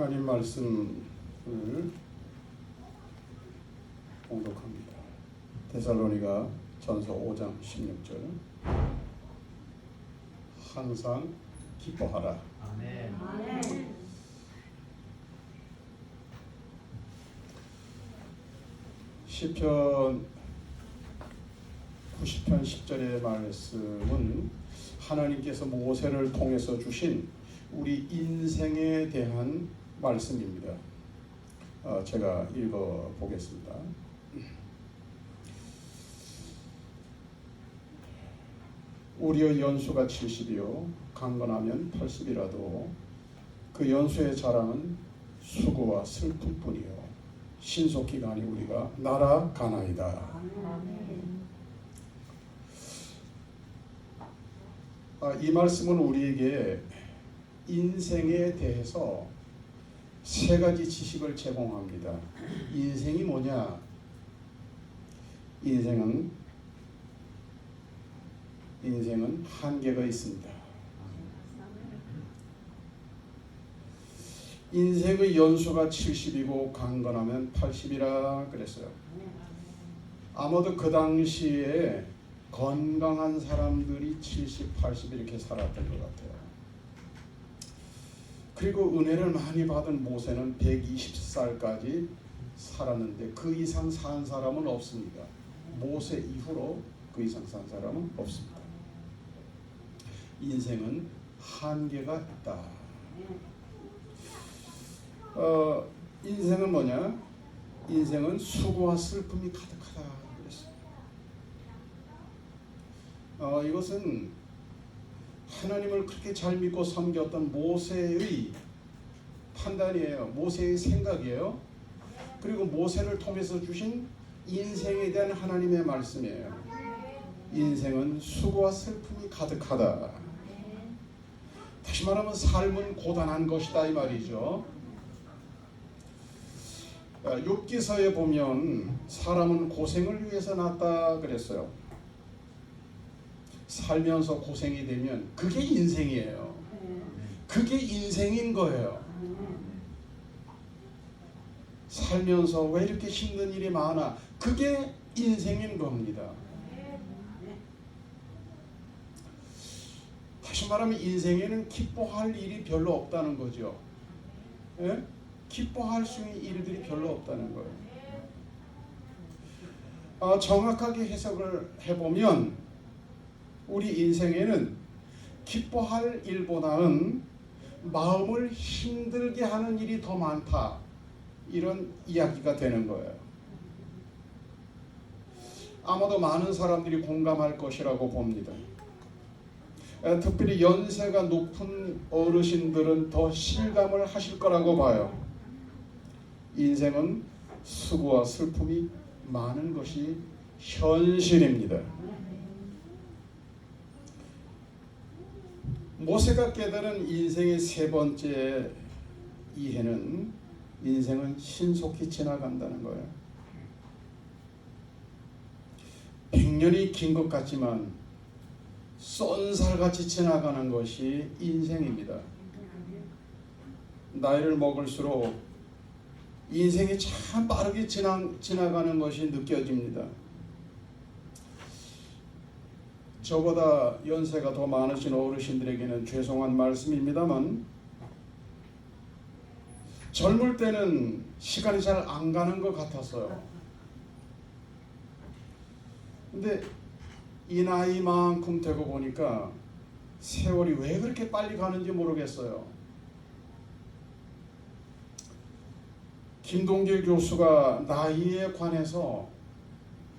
하나님 말씀을 봉독합니다. 데살로니가 전서 5장 16절. 항상 기뻐하라. 아멘. 아멘. 시편 90편 10절의 말씀은 하나님께서 모세를 통해서 주신 우리 인생에 대한 말씀입니다. 제가 읽어보겠습니다. 우리의 연수가 70이요 강건하면 80이라도 그 연수의 자랑은 수고와 슬픔뿐이요 신속히 가니 우리가 날아가나이다. 이 말씀은 우리에게 인생에 대해서 세 가지 지식을 제공합니다. 인생이 뭐냐? 인생은 한계가 있습니다. 인생의 연수가 70이고 강건하면 80이라 그랬어요. 아마도 그 당시에 건강한 사람들이 70, 80 이렇게 살았던 것 같아요. 그리고 은혜를 많이 받은 모세는 120살까지 살았는데 그 이상 산 사람은 없습니다. 모세 이후로 그 이상 산 사람은 없습니다. 인생은 한계가 있다. 인생은 뭐냐? 인생은 수고와 슬픔이 가득하다 그랬어요. 이것은 하나님을 그렇게 잘 믿고 섬겼던 모세의 판단이에요. 모세의 생각이에요. 그리고 모세를 통해서 주신 인생에 대한 하나님의 말씀이에요. 인생은 수고와 슬픔이 가득하다. 다시 말하면 삶은 고단한 것이다 이 말이죠. 욥기서에 보면 사람은 고생을 위해서 났다 그랬어요. 살면서 고생이 되면 그게 인생이에요. 그게 인생인 거예요. 살면서 왜 이렇게 힘든 일이 많아? 그게 인생인 겁니다. 다시 말하면 인생에는 기뻐할 일이 별로 없다는 거죠. 예? 기뻐할 수 있는 일들이 별로 없다는 거예요. 정확하게 해석을 해보면 우리 인생에는 기뻐할 일보다는 마음을 힘들게 하는 일이 더 많다. 이런 이야기가 되는 거예요. 아마도 많은 사람들이 공감할 것이라고 봅니다. 특별히 연세가 높은 어르신들은 더 실감을 하실 거라고 봐요. 인생은 수고와 슬픔이 많은 것이 현실입니다. 모세가 깨달은 인생의 세 번째 이해는 인생은 신속히 지나간다는 거예요. 100년이 긴 것 같지만 쏜살같이 지나가는 것이 인생입니다. 나이를 먹을수록 인생이 참 빠르게 지나가는 것이 느껴집니다. 저보다 연세가 더 많으신 어르신들에게는 죄송한 말씀입니다만 젊을 때는 시간이 잘 안 가는 것 같았어요. 근데 이 나이만큼 되고 보니까 세월이 왜 그렇게 빨리 가는지 모르겠어요. 김동길 교수가 나이에 관해서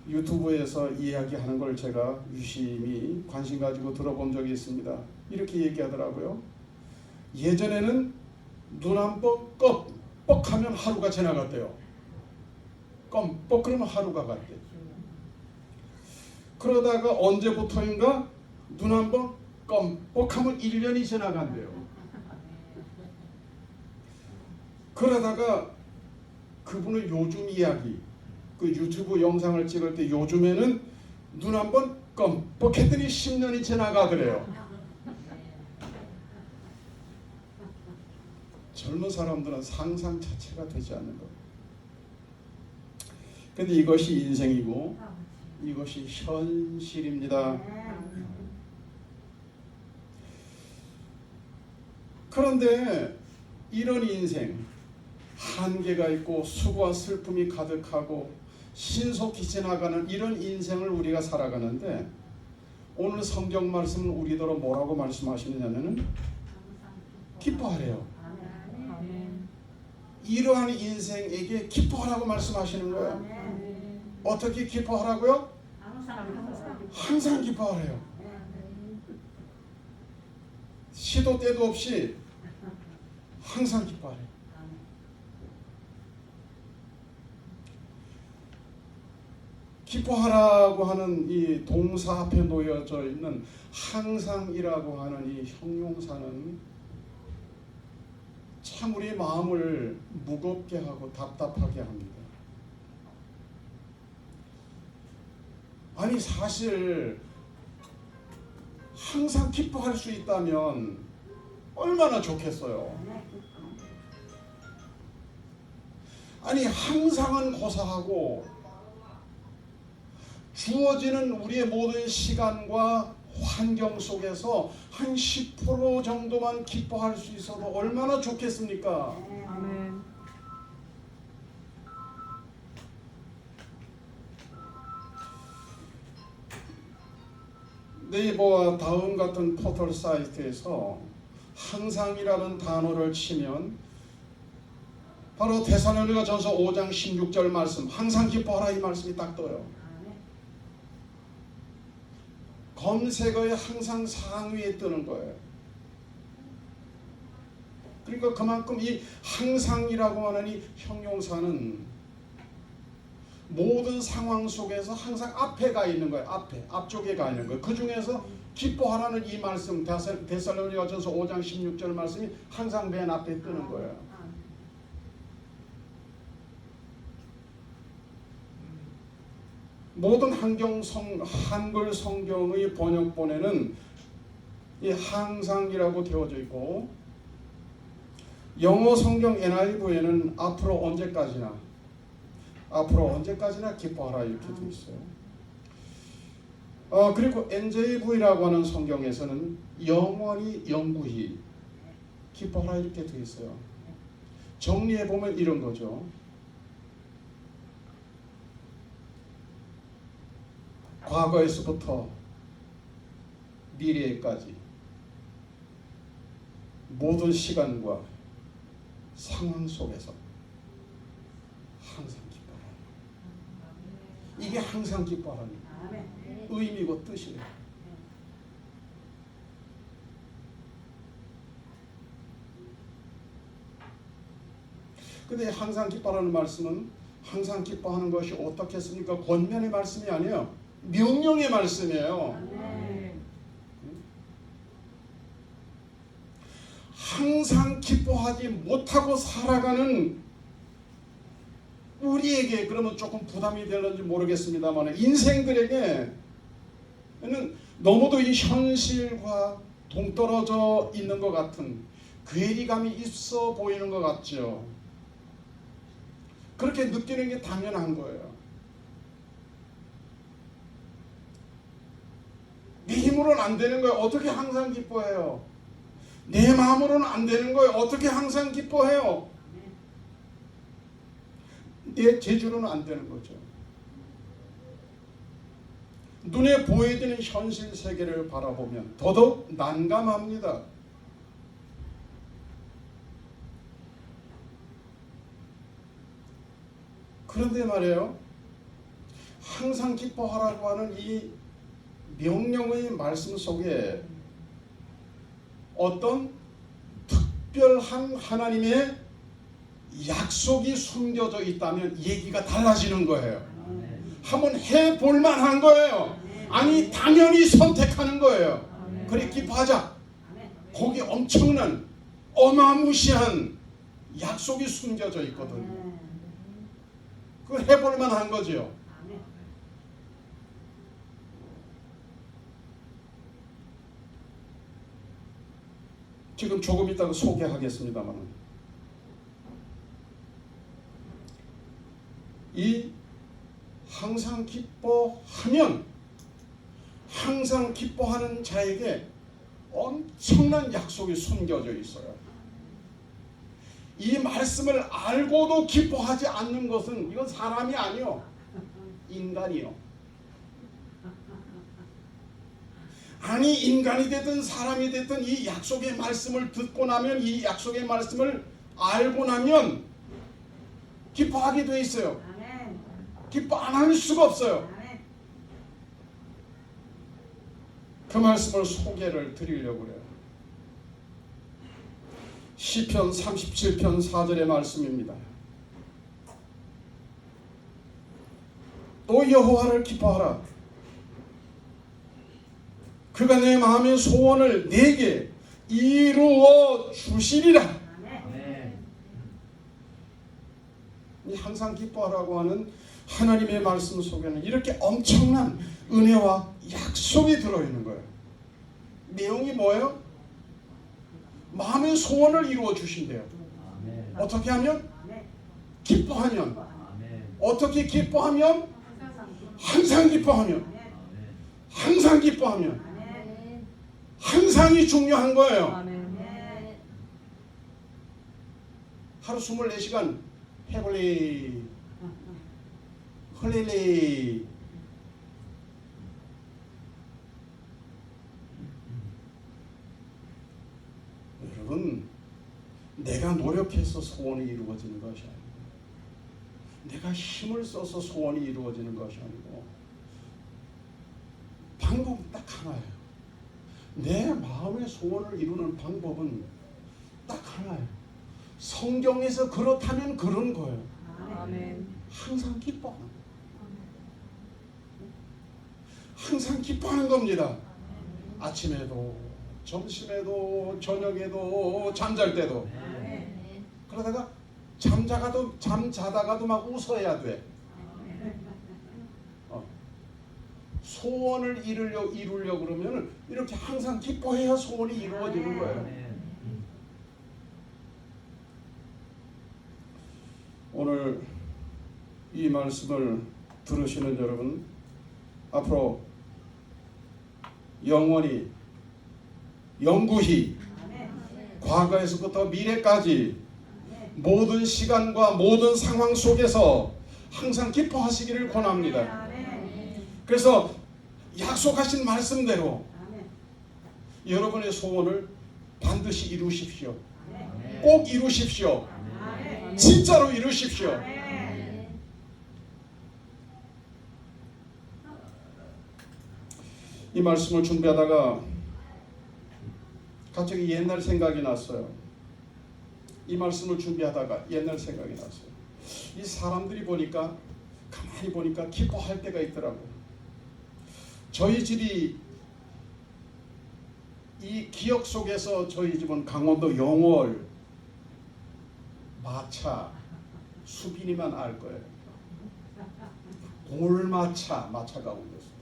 유튜브에서 이야기하는 걸 제가 유심히 관심 가지고 들어본 적이 있습니다. 이렇게 얘기하더라고요. 예전에는 눈 한 번 껌뻑하면 하루가 지나갔대요. 껌뻑 그러면 하루가 갔대. 그러다가 언제부터인가 눈 한 번 껌뻑하면 1년이 지나간대요. 그러다가 그분의 요즘 이야기, 그 유튜브 영상을 찍을 때 요즘에는 눈 한 번 껌뻑했더니 10년이 지나가더래요. 젊은 사람들은 상상 자체가 되지 않는 것. 근데 이것이 인생이고 이것이 현실입니다. 그런데 이런 인생, 한계가 있고 수고와 슬픔이 가득하고 신속히 지나가는 이런 인생을 우리가 살아가는데, 오늘 성경 말씀은 우리더러 뭐라고 말씀하시느냐면은 기뻐하래요. 이러한 인생에게 기뻐하라고 말씀하시는 거예요. 어떻게 기뻐하라고요? 항상 기뻐하래요. 시도 때도 없이 항상 기뻐하래요. 기뻐하라고 하는 이 동사 앞에 놓여져 있는 항상이라고 하는 이 형용사는 참 우리 마음을 무겁게 하고 답답하게 합니다. 아니 사실 항상 기뻐할 수 있다면 얼마나 좋겠어요. 아니 항상은 고사하고 주어지는 우리의 모든 시간과 환경 속에서 한 10% 정도만 기뻐할 수 있어도 얼마나 좋겠습니까? 아멘. 네이버와 다음 같은 포털 사이트에서 항상이라는 단어를 치면 바로 데살로니가전서 5장 16절 말씀, 항상 기뻐하라, 이 말씀이 딱 떠요. 검색어에 항상 상위에 뜨는 거예요. 그러니까 그만큼 이 항상이라고 하는 이 형용사는 모든 상황 속에서 항상 앞에 가 있는 거예요. 앞쪽에 가 있는 거예요. 그 중에서 기뻐하라는 이 말씀, 데살로니가전서 5장 16절 말씀이 항상 맨 앞에 뜨는 거예요. 모든 한글 성경의 번역본에는 이 항상이라고 되어져 있고, 영어 성경 NIV에는 앞으로 언제까지나 기뻐하라 이렇게 되어 있어요. 그리고 NJV라고 하는 성경에서는 영원히 기뻐하라 이렇게 되어 있어요. 정리해 보면 이런 거죠. 과거에서부터 미래에까지 모든 시간과 상황 속에서 항상 기뻐하라. 이게 항상 기뻐하라는 의미고 뜻이에요. 근데 항상 기뻐하라는 말씀은, 항상 기뻐하는 것이 어떻게 했습니까? 권면의 말씀이 아니에요. 명령의 말씀이에요. 항상 기뻐하지 못하고 살아가는 우리에게 그러면 조금 부담이 될는지 모르겠습니다만, 인생들에게는 너무도 이 현실과 동떨어져 있는 것 같은 괴리감이 있어 보이는 것 같죠. 그렇게 느끼는 게 당연한 거예요. 내 힘으로는 안 되는 거예요. 어떻게 항상 기뻐해요? 내 마음으로는 안 되는 거예요. 어떻게 항상 기뻐해요? 내 재주로는 안 되는 거죠. 눈에 보여지는 현실 세계를 바라보면 더더욱 난감합니다. 그런데 말이에요, 항상 기뻐하라고 하는 이 명령의 말씀 속에 어떤 특별한 하나님의 약속이 숨겨져 있다면 얘기가 달라지는 거예요. 한번 해볼 만한 거예요. 아니 당연히 선택하는 거예요. 그래 기뻐하자. 거기 엄청난 어마무시한 약속이 숨겨져 있거든요. 그걸 해볼 만한 거죠. 지금 조금 이따가 소개하겠습니다만, 이 항상 기뻐하는 자에게 엄청난 약속이 숨겨져 있어요. 이 말씀을 알고도 기뻐하지 않는 것은 이건 사람이 아니요, 인간이요. 아니, 인간이 되든 사람이 되든 이 약속의 말씀을 듣고 나면, 이 약속의 말씀을 알고 나면 기뻐하게 돼 있어요. 기뻐 안 할 수가 없어요. 그 말씀을 소개를 드리려고 그래요. 시편 37편 4절의 말씀입니다. 또 여호와를 기뻐하라. 그가 내 마음의 소원을 내게 이루어 주시리라. 이 항상 기뻐하라고 하는 하나님의 말씀 속에는 이렇게 엄청난 은혜와 약속이 들어있는 거예요. 내용이 뭐예요? 마음의 소원을 이루어 주신대요. 어떻게 하면? 기뻐하면. 어떻게 기뻐하면? 항상 기뻐하면. 항상 기뻐하면. 항상이 중요한 거예요. 하루 24시간 해볼리 헐리리. 여러분, 내가 노력해서 소원이 이루어지는 것이 아니고, 내가 힘을 써서 소원이 이루어지는 것이 아니고, 방법은 딱 하나예요. 내 마음의 소원을 이루는 방법은 딱 하나예요. 성경에서 그렇다면 그런 거예요. 아멘. 항상 기뻐하는 거예요. 항상 기뻐하는 겁니다. 아침에도, 점심에도, 저녁에도, 잠잘 때도. 그러다가 잠자다가도 막 웃어야 돼. 소원을 이루려고 그러면 이렇게 항상 기뻐해야 소원이 이루어지는 거예요. 오늘 이 말씀을 들으시는 여러분, 앞으로 영원히, 영구히, 과거에서부터 미래까지 모든 시간과 모든 상황 속에서 항상 기뻐하시기를 권합니다. 그래서 약속하신 말씀대로 여러분의 소원을 반드시 이루십시오. 꼭 이루십시오. 진짜로 이루십시오. 이 말씀을 준비하다가 갑자기 옛날 생각이 났어요. 이 말씀을 준비하다가 옛날 생각이 났어요. 이 사람들이 보니까, 가만히 보니까 기뻐할 때가 있더라고요. 저희 집이, 이 기억 속에서 저희 집은 강원도 영월, 마차, 수빈이만 알 거예요. 골마차, 마차 가운데서도.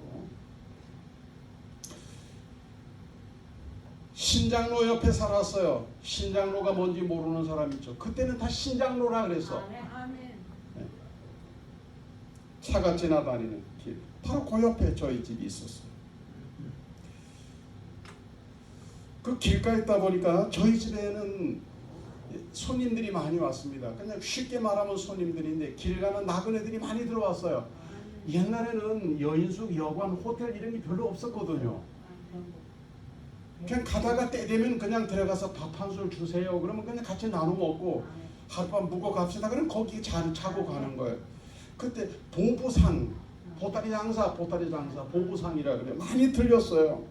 신장로 옆에 살았어요. 신장로가 뭔지 모르는 사람 있죠. 그때는 다 신장로라 그랬어. 네. 차가 지나다니는 길. 바로 그 옆에 저희 집이 있었어요. 그 길가에 있다 보니까 저희 집에는 손님들이 많이 왔습니다. 그냥 쉽게 말하면 손님들인데 길 가는 나그네들이 많이 들어왔어요. 옛날에는 여인숙, 여관, 호텔 이런 게 별로 없었거든요. 그냥 가다가 때 되면 그냥 들어가서 밥 한 술 주세요. 그러면 그냥 같이 나눠 먹고 하룻밤 묵어 갑시다. 그럼 거기 자고 가는 거예요. 그때 보부상, 보따리 장사, 보부상이라 그래요. 많이 들렸어요.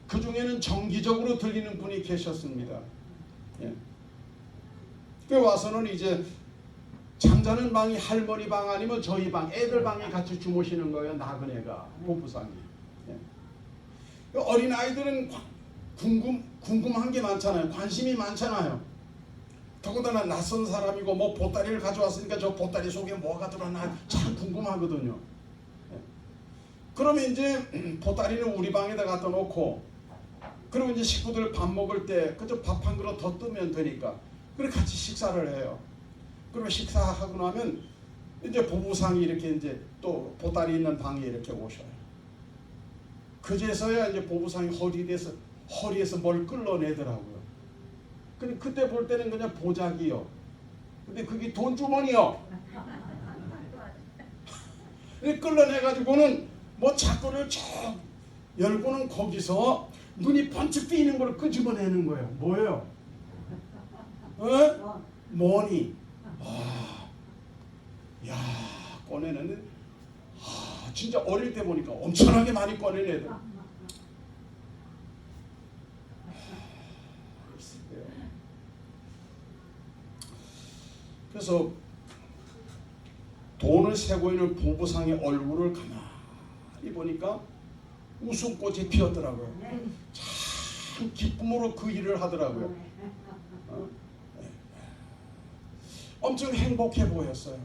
그 중에는 정기적으로 들리는 분이 계셨습니다. 예. 그 와서는 이제 잠자는 방이 할머니 방 아니면 저희 방, 애들 방에 같이 주무시는 거예요. 나그네가, 보부상이. 예. 어린 아이들은 궁금한 게 많잖아요. 관심이 많잖아요. 더군다나 낯선 사람이고 뭐 보따리를 가져왔으니까 저 보따리 속에 뭐가 들어있나 참 궁금하거든요. 예. 그러면 이제 보따리는 우리 방에다 갖다 놓고, 그리고 이제 식구들 밥 먹을 때 그저 밥 한 그릇 더 뜨면 되니까 그래 같이 식사를 해요. 그리고 식사하고 나면 이제 부부상이 이렇게 이제 또 보따리 있는 방에 이렇게 오셔요. 그제서야 이제 부부상이 허리에서 뭘 끌어내더라고요. 근데 그때 볼 때는 그냥 보자기요. 근데 그게 돈 주머니요. 끌어내가지고는 뭐 자꾸를 쭉 열고는 거기서 눈이 번쩍 뜨이는 걸 끄집어내는 거예요. 뭐예요? 어? 머니. 야, 꺼내는데 진짜 어릴 때 보니까 엄청나게 많이 꺼내내더라. 그래서 돈을 세고 있는 부부상의 얼굴을 가만히 보니까 웃음꽃이 피었더라고요. 참 기쁨으로 그 일을 하더라고요. 엄청 행복해 보였어요.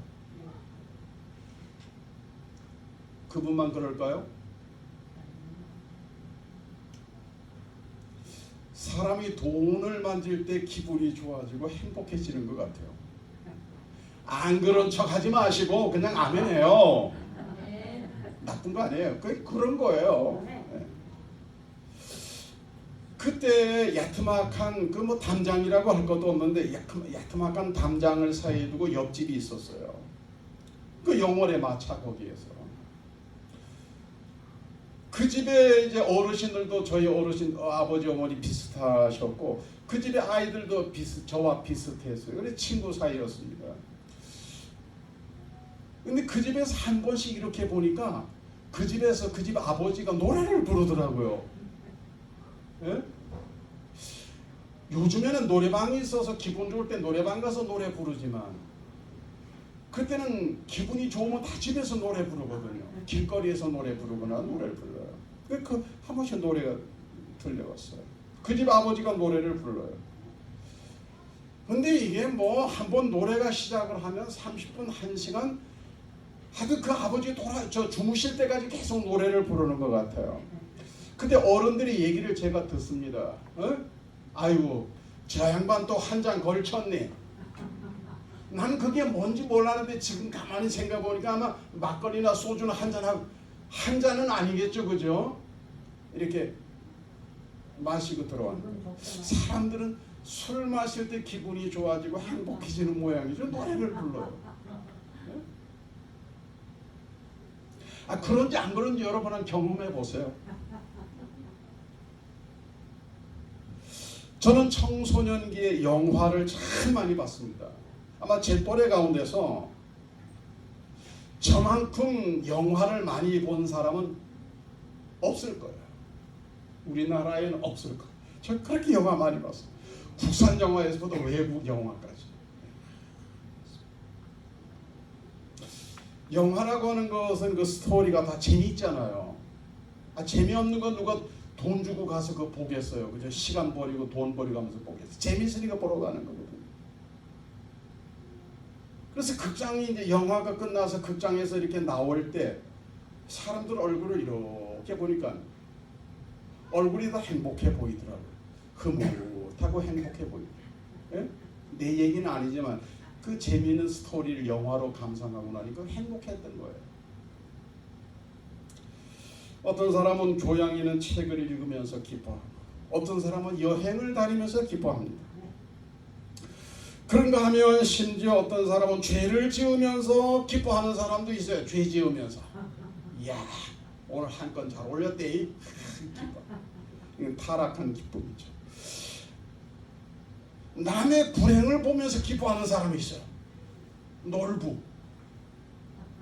그분만 그럴까요? 사람이 돈을 만질 때 기분이 좋아지고 행복해지는 것 같아요. 안 그런 척 하지 마시고 그냥 아멘해요. 나쁜 거 아니에요. 그런 거예요. 그때 야트막한 그 뭐 담장이라고 할 것도 없는데 야트막한 담장을 사이에 두고 옆집이 있었어요. 그 영월의 마차 거기에서. 그 집에 이제 어르신들도 저희 어르신 아버지 어머니 비슷하셨고 그 집의 아이들도 저와 비슷했어요. 그래서 친구 사이였습니다. 근데 그 집에서 한 번씩 이렇게 보니까 그 집에서 그 집 아버지가 노래를 부르더라고요. 예? 요즘에는 노래방이 있어서 기분 좋을 때 노래방 가서 노래 부르지만 그때는 기분이 좋으면 다 집에서 노래 부르거든요. 길거리에서 노래 부르거나 노래를 불러요. 그 한 번씩 노래가 들려왔어요. 그 집 아버지가 노래를 불러요. 근데 이게 뭐 한 번 노래가 시작을 하면 30분, 1시간 하여튼 그 아버지 주무실 때까지 계속 노래를 부르는 것 같아요. 근데 어른들이 얘기를 제가 듣습니다. 아이고 저 양반 또 한 잔 걸쳤네. 난 그게 뭔지 몰랐는데 지금 가만히 생각해보니까 아마 막걸리나 소주나 한 잔은 아니겠죠, 그죠? 이렇게 마시고 들어왔는데 사람들은 술 마실 때 기분이 좋아지고 행복해지는 모양이죠. 노래를 불러요. 그런지 안 그런지 여러분은 경험해 보세요. 저는 청소년기에 영화를 참 많이 봤습니다. 아마 제 또래 가운데서 저만큼 영화를 많이 본 사람은 없을 거예요. 우리나라에는 없을 거예요. 저 그렇게 영화 많이 봤어요. 국산 영화에서부터 외국 영화까지. 영화라고 하는 것은 그 스토리가 다 재미있잖아요. 재미없는 건 누가 돈 주고 가서 그거 보겠어요. 그죠? 시간 버리고 돈 버리고 하면서 보겠어요. 재미있으니까 보러 가는 거거든요. 그래서 극장이 이제 영화가 끝나서 극장에서 이렇게 나올 때 사람들 얼굴을 이렇게 보니까 얼굴이 다 행복해 보이더라고요. 흐뭇하고 행복해 보이고. 예? 내 얘기는 아니지만 그 재미있는 스토리를 영화로 감상하고 나니까 행복했던 거예요. 어떤 사람은 교양 있는 책을 읽으면서 기뻐하고 어떤 사람은 여행을 다니면서 기뻐합니다. 그런가 하면 심지어 어떤 사람은 죄를 지으면서 기뻐하는 사람도 있어요. 죄 지으면서 이야 오늘 한 건 잘 올렸대. 기뻐. 이건 타락한 기쁨이죠. 남의 불행을 보면서 기뻐하는 사람이 있어요.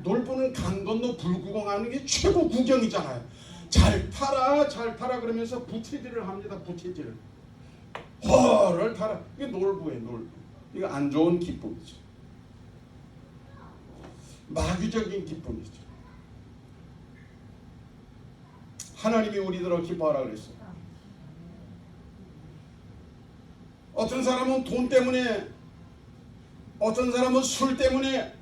놀부는 강 건너 불구경하는 게 최고 구경이잖아요. 잘 타라 그러면서 부채질을 합니다. 부채질을 허를 타라. 이게 놀부예요. 놀부. 이거 안 좋은 기쁨이죠. 마귀적인 기쁨이죠. 하나님이 우리들을 기뻐하라 그랬어요. 어떤 사람은 돈 때문에, 어떤 사람은 술 때문에,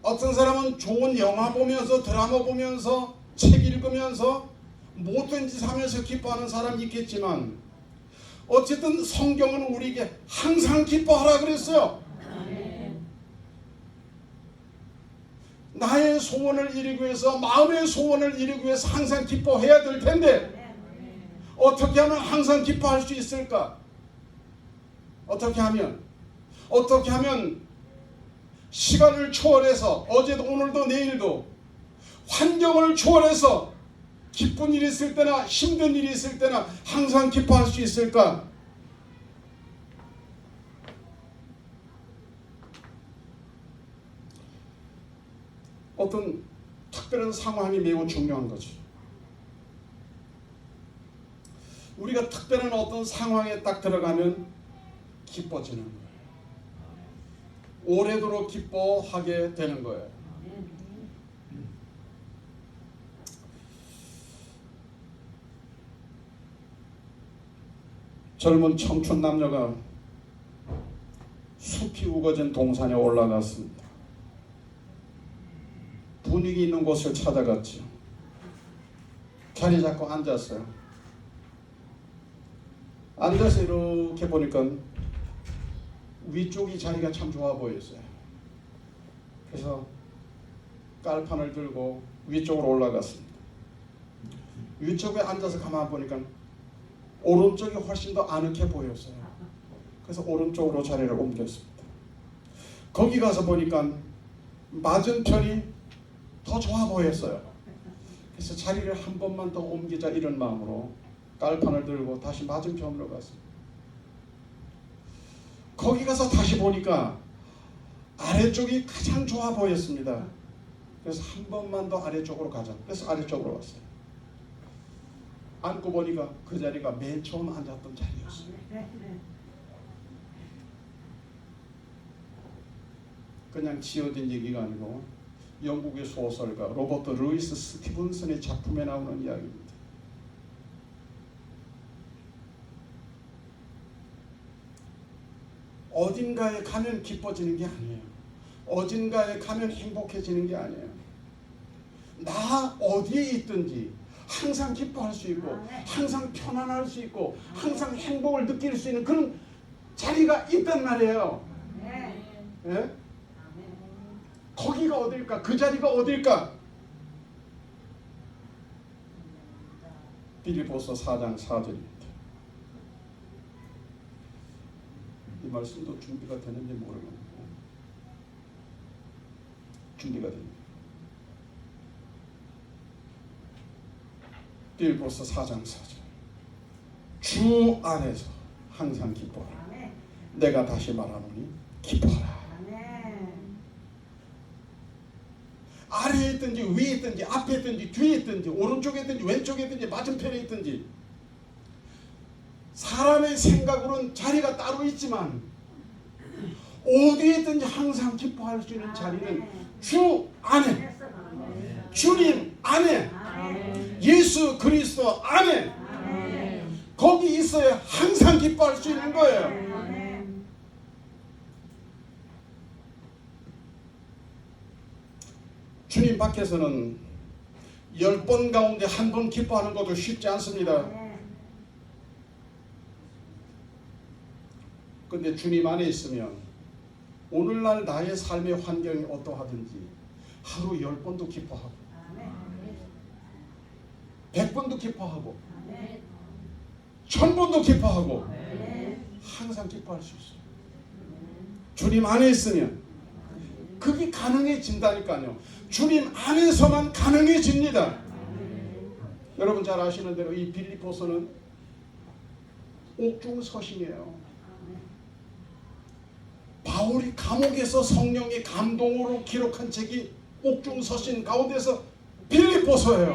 어떤 사람은 좋은 영화 보면서 드라마 보면서 책 읽으면서 뭐든지 사면서 기뻐하는 사람이 있겠지만 어쨌든 성경은 우리에게 항상 기뻐하라 그랬어요. 나의 소원을 이루기 위해서, 마음의 소원을 이루기 위해서 항상 기뻐해야 될 텐데 어떻게 하면 항상 기뻐할 수 있을까? 어떻게 하면 시간을 초월해서, 어제도 오늘도 내일도 환경을 초월해서 기쁜 일이 있을 때나 힘든 일이 있을 때나 항상 기뻐할 수 있을까? 어떤 특별한 상황이 매우 중요한 거죠. 우리가 특별한 어떤 상황에 딱 들어가면 기뻐지는 거예요. 오래도록 기뻐하게 되는 거예요. 젊은 청춘 남녀가 숲이 우거진 동산에 올라갔습니다. 분위기 있는 곳을 찾아갔죠. 자리 잡고 앉았어요. 앉아서 이렇게 보니까 위쪽이 자리가 참 좋아 보였어요. 그래서 깔판을 들고 위쪽으로 올라갔습니다. 위쪽에 앉아서 가만 보니까 오른쪽이 훨씬 더 아늑해 보였어요. 그래서 오른쪽으로 자리를 옮겼습니다. 거기 가서 보니까 맞은편이 더 좋아 보였어요. 그래서 자리를 한 번만 더 옮기자 이런 마음으로 깔판을 들고 다시 맞은편으로 갔습니다. 거기 가서 다시 보니까 아래쪽이 가장 좋아 보였습니다. 그래서 한 번만 더 아래쪽으로 가자. 그래서 아래쪽으로 왔어요. 앉고 보니까 그 자리가 맨 처음 앉았던 자리였어요. 그냥 지어진 얘기가 아니고 영국의 소설가 로버트 루이스 스티븐슨의 작품에 나오는 이야기입니다. 어딘가에 가면 기뻐지는 게 아니에요. 어딘가에 가면 행복해지는 게 아니에요. 나 어디에 있든지 항상 기뻐할 수 있고 항상 편안할 수 있고 항상 행복을 느낄 수 있는 그런 자리가 있단 말이에요. 예? 거기가 어딜까? 그 자리가 어딜까? 빌립보서 4장 4절입니다. 이 말씀도 준비가 되는지 모르겠고 준비가 됩니다. 빌립보서 4장 4절. 주 안에서 항상 기뻐하라. 내가 다시 말하노니 기뻐하라. 아래에 있든지 위에 있든지 앞에 있든지 뒤에 있든지 오른쪽에 있든지 왼쪽에 있든지 맞은편에 있든지 사람의 생각으로는 자리가 따로 있지만 어디에 있든지 항상 기뻐할 수 있는 자리는 주 안에, 주님 안에, 예수 그리스도 안에 거기 있어야 항상 기뻐할 수 있는 거예요. 주님 밖에서는 10번 가운데 한 번 기뻐하는 것도 쉽지 않습니다. 근데 주님 안에 있으면 오늘날 나의 삶의 환경이 어떠하든지 하루 10번도 기뻐하고 100번도 기뻐하고 1000번도 기뻐하고 항상 기뻐할 수 있어요. 주님 안에 있으면 그게 가능해진다니까요. 주님 안에서만 가능해집니다. 여러분 잘 아시는 대로 이 빌립보서는 옥중서신이에요. 바울이 감옥에서 성령의 감동으로 기록한 책이 옥중서신 가운데서 빌립보서예요.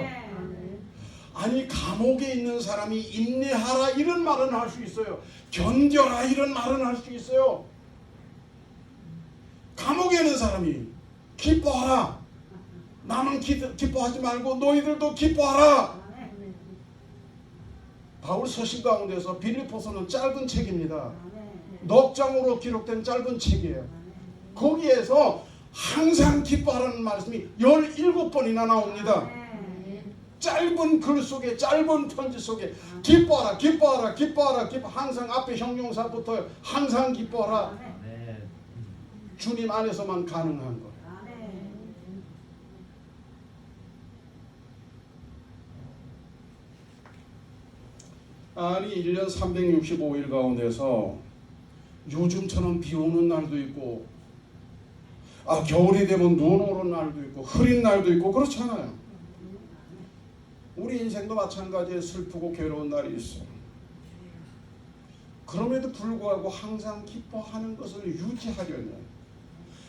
아니 감옥에 있는 사람이 인내하라 이런 말은 할 수 있어요. 견뎌라 이런 말은 할 수 있어요. 감옥에 있는 사람이 기뻐하라. 나만 기뻐하지 말고 너희들도 기뻐하라. 바울 서신 가운데서 빌립보서는 짧은 책입니다. 넉 장으로 기록된 짧은 책이에요. 거기에서 항상 기뻐하라는 말씀이 17번이나 나옵니다. 짧은 글 속에 짧은 편지 속에 기뻐하라 기뻐하라 기뻐하라 기뻐 항상 앞에 형용사부터 항상 기뻐하라. 주님 안에서만 가능한 거예요. 아니 1년 365일 가운데서 요즘처럼 비 오는 날도 있고 겨울이 되면 눈 오는 날도 있고 흐린 날도 있고 그렇잖아요. 우리 인생도 마찬가지에 슬프고 괴로운 날이 있어요. 그럼에도 불구하고 항상 기뻐하는 것을 유지하려면,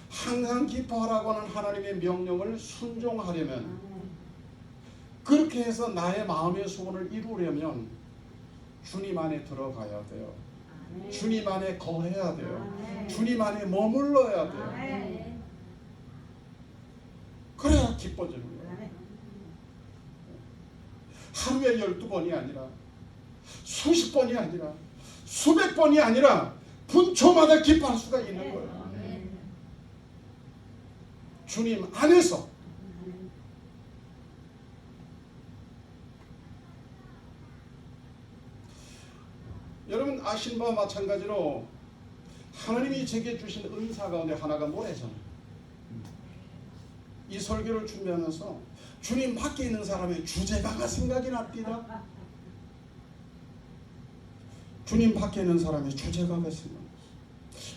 항상 기뻐하라고 하는 하나님의 명령을 순종하려면, 그렇게 해서 나의 마음의 소원을 이루려면 주님 안에 들어가야 돼요. 주님 안에 거해야 돼요. 주님 안에 머물러야 돼요. 그래야 기뻐지는 거예요. 하루에 12번이 아니라 수십 번이 아니라 수백 번이 아니라 분초마다 기뻐할 수가 있는 거예요. 주님 안에서. 여러분 아시는 바와 마찬가지로 하나님이 제게 주신 은사 가운데 하나가 노래잖아요. 이 설교를 준비하면서 주님 밖에 있는 사람의 주제가가 생각이 납니다. 주님 밖에 있는 사람의 주제가가 생각이 납니다.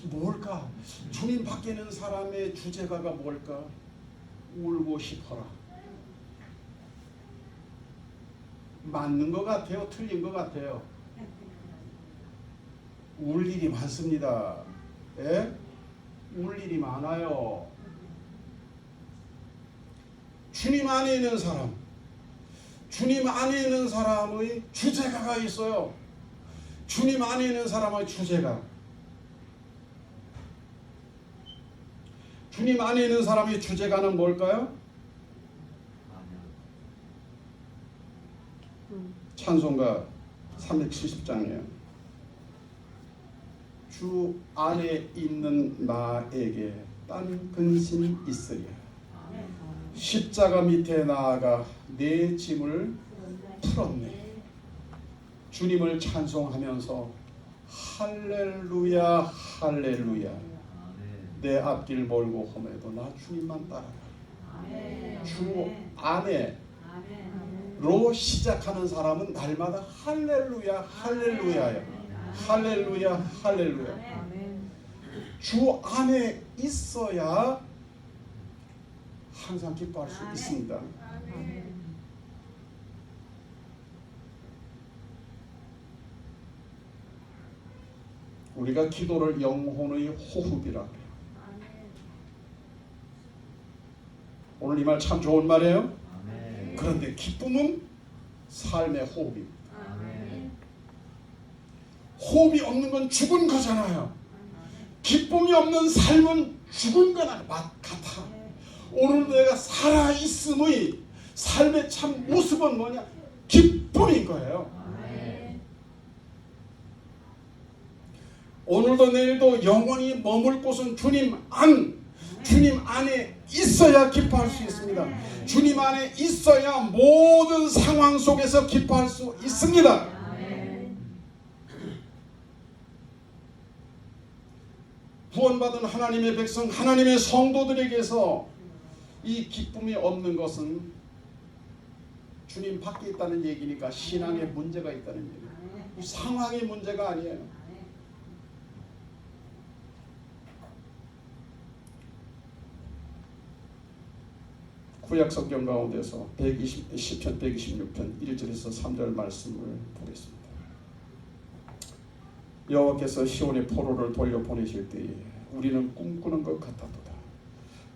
뭘까? 주님 밖에 있는 사람의 주제가가 뭘까? 울고 싶어라. 맞는 것 같아요? 틀린 것 같아요? 울 일이 많습니다. 예? 울 일이 많아요. 주님 안에 있는 사람, 주님 안에 있는 사람의 주제가가 있어요. 주님 안에 있는 사람의 주제가. 주님 안에 있는 사람의 주제가는 뭘까요? 찬송가 370장이에요. 주 안에 있는 나에게 딴 근심이 있으랴. 십자가 밑에 나아가 내 짐을 풀었네. 주님을 찬송하면서 할렐루야 할렐루야. 내 앞길 멀고 험해도 나 주님만 따라가. 주 안에로 시작하는 사람은 날마다 할렐루야 할렐루야야. 할렐루야 할렐루야. 주 안에 있어야 항상 기뻐할 수 있습니다. 우리가 기도를 영혼의 호흡이라 그래요. 오늘 이 말 참 좋은 말이에요. 그런데 기쁨은 삶의 호흡입니다. 호흡이 없는 건 죽은 거잖아요. 기쁨이 없는 삶은 죽은 거나 같아. 오늘 내가 살아있음의 삶의 참 모습은 뭐냐? 기쁨인 거예요. 오늘도 내일도 영원히 머물 곳은 주님 안에 있어야 기뻐할 수 있습니다. 주님 안에 있어야 모든 상황 속에서 기뻐할 수 있습니다. 구원받은 하나님의 백성, 하나님의 성도들에게서 이 기쁨이 없는 것은 주님 밖에 있다는 얘기니까 신앙에 문제가 있다는 얘기예요. 상황의 문제가 아니에요. 구약 성경 가운데서 시편 126편 1절에서 3절 말씀을 보겠습니다. 여호와께서 시온의 포로를 돌려보내실 때에 우리는 꿈꾸는 것 같았도다.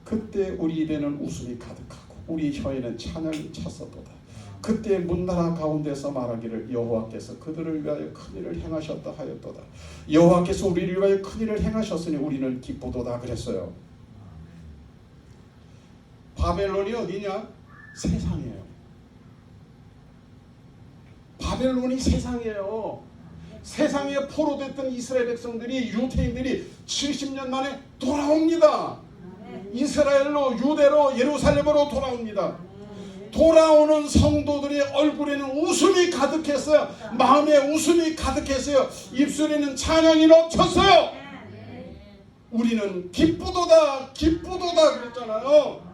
그때 우리 입에는 웃음이 가득하고 우리 혀에는 찬양이 찼었도다. 그때 문나라 가운데서 말하기를 여호와께서 그들을 위하여 큰일을 행하셨다 하였도다. 여호와께서 우리를 위하여 큰일을 행하셨으니 우리는 기쁘도다 그랬어요. 바벨론이 어디냐? 세상이에요. 바벨론이 세상이에요. 세상에 포로됐던 이스라엘 백성들이, 유대인들이 70년 만에 돌아옵니다. 이스라엘로, 유대로, 예루살렘으로 돌아옵니다. 돌아오는 성도들의 얼굴에는 웃음이 가득했어요. 마음에 웃음이 가득했어요. 입술에는 찬양이 넘쳤어요. 우리는 기쁘도다 기쁘도다 그랬잖아요.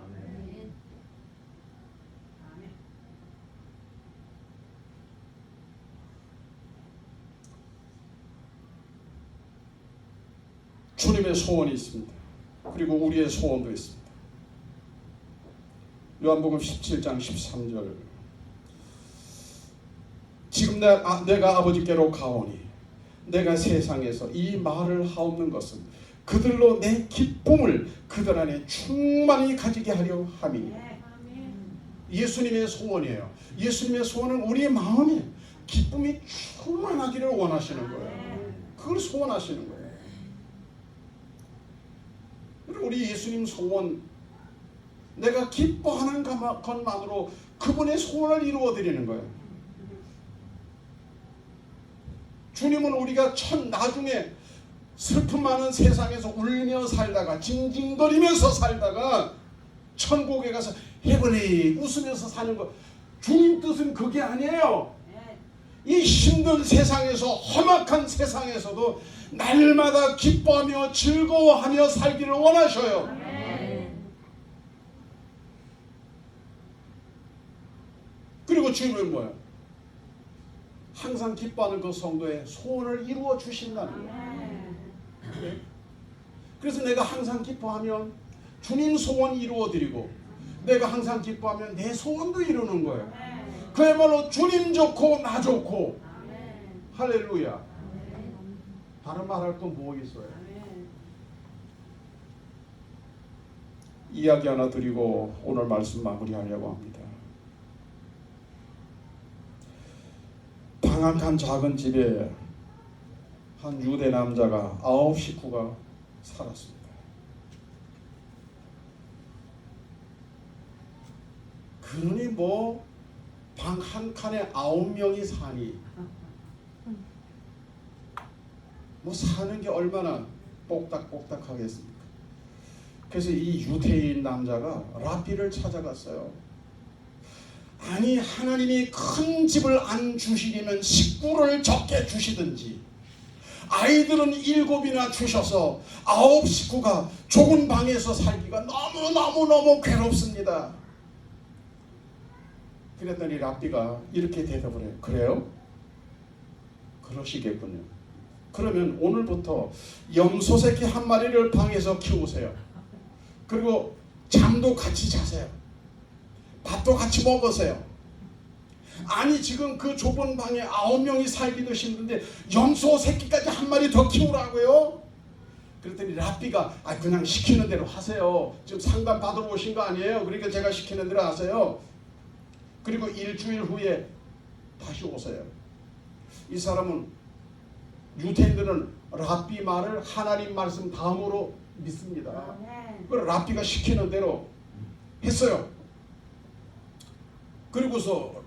주님의 소원이 있습니다. 그리고 우리의 소원도 있습니다. 요한복음 17장 13절 지금 내가 아버지께로 가오니 내가 세상에서 이 말을 하옵는 것은 그들로 내 기쁨을 그들 안에 충만히 가지게 하려 함이니. 예수님의 소원이에요. 예수님의 소원은 우리의 마음에 기쁨이 충만하기를 원하시는 거예요. 그걸 소원하시는 거예요. 그리고 우리 예수님 소원, 내가 기뻐하는 것만으로 그분의 소원을 이루어드리는 거예요. 주님은 우리가 나중에 슬픔 많은 세상에서 울며 살다가 징징거리면서 살다가 천국에 가서 헤븐리 웃으면서 사는 것, 주님 뜻은 그게 아니에요. 이 힘든 세상에서, 험악한 세상에서도 날마다 기뻐하며 즐거워하며 살기를 원하셔요. 그리고 주님은 뭐예요? 항상 기뻐하는 그 성도의 소원을 이루어 주신다는 거예요. 그래서 내가 항상 기뻐하면 주님 소원 이루어드리고, 내가 항상 기뻐하면 내 소원도 이루는 거예요. 그야말로 주님 좋고 나 좋고. 할렐루야. 다른 말할 건 뭐 있어요? 이야기 하나 드리고 오늘 말씀 마무리하려고 합니다. 방학한 작은 집에 한 유대 남자가 9 식구가 살았습니다. 그러니 뭐 방 한 칸에 9명이 사니 뭐 사는 게 얼마나 뽁닥뽁닥하겠습니까? 그래서 이 유대인 남자가 랍비를 찾아갔어요. 아니, 하나님이 큰 집을 안 주시려면 식구를 적게 주시든지, 아이들은 7이나 주셔서 9 식구가 좁은 방에서 살기가 너무 괴롭습니다. 그랬더니 랍비가 이렇게 대답을 해요. 그래요? 그러시겠군요. 그러면 오늘부터 염소 새끼 한 마리를 방에서 키우세요. 그리고 잠도 같이 자세요. 밥도 같이 먹으세요. 아니, 지금 그 좁은 방에 9명이 살기도 힘든데 염소 새끼까지 한 마리 더 키우라고요? 그랬더니 랍비가 그냥 시키는 대로 하세요. 지금 상담 받으러 오신 거 아니에요? 그러니까 제가 시키는 대로 하세요. 그리고 일주일 후에 다시 오세요. 이 사람은, 유대인들은 랍비 말을 하나님 말씀 다음으로 믿습니다. 그래서 랍비가 시키는 대로 했어요. 그리고서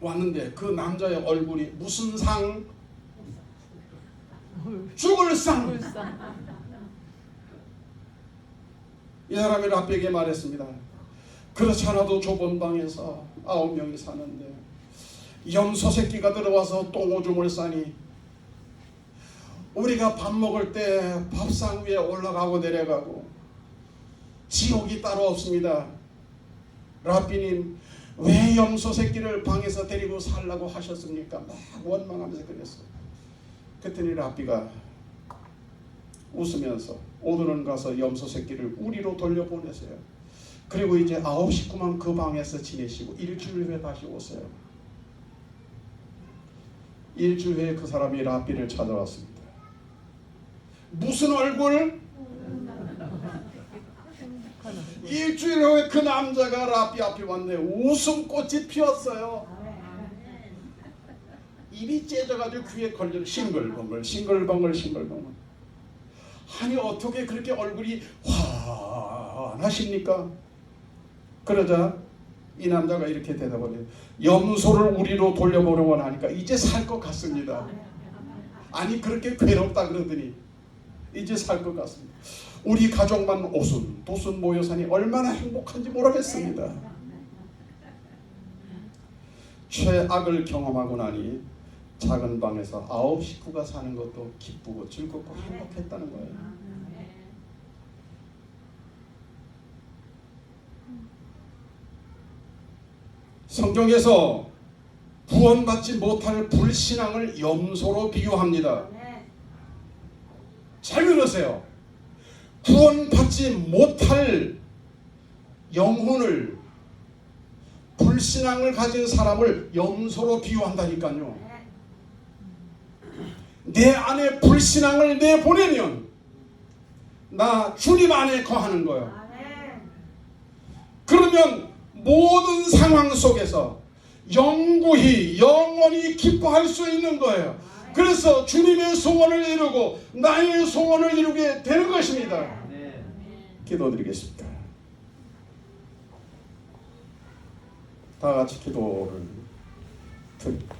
왔는데 그 남자의 얼굴이 무슨 상? 죽을 상. 이 사람이 랍비에게 말했습니다. 그렇지 않아도 좁은 방에서 9명이 사는데 염소 새끼가 들어와서 똥오줌을 싸니 우리가 밥 먹을 때 밥상 위에 올라가고 내려가고 지옥이 따로 없습니다. 랍비님, 왜 염소 새끼를 방에서 데리고 살라고 하셨습니까? 막 원망하면서 그랬어요. 그랬더니 랍비가 웃으면서 오늘은 가서 염소 새끼를 우리로 돌려보내세요. 그리고 이제 9 식구만 그 방에서 지내시고 일주일 후에 다시 오세요. 일주일 후에 그 사람이 랍비를 찾아왔습니다. 무슨 얼굴? 일주일 후에 그 남자가 랍비 앞에 왔네. 웃음꽃이 피었어요. 입이 째져가지고 귀에 걸려 싱글벙글. 아니, 어떻게 그렇게 얼굴이 환하십니까? 그러자 이 남자가 이렇게 대답을 해요. 염소를 우리로 돌려보려고 하니까 이제 살 것 같습니다. 아니, 그렇게 괴롭다 그러더니 이제 살 것 같습니다. 우리 가족만 도순 모여 사니 얼마나 행복한지 모르겠습니다. 최악을 경험하고 나니 작은 방에서 9 식구가 사는 것도 기쁘고 즐겁고 행복했다는 거예요. 성경에서 구원받지 못할 불신앙을 염소로 비유합니다. 잘 들으세요. 구원받지 못할 영혼을, 불신앙을 가진 사람을 염소로 비유한다니까요. 내 안에 불신앙을 내보내면 나 주님 안에 거하는 거예요. 그러면 모든 상황 속에서 영구히 영원히 기뻐할 수 있는 거예요. 그래서 주님의 소원을 이루고 나의 소원을 이루게 되는 것입니다. 기도드리겠습니다. 다 같이 기도를 드립니다.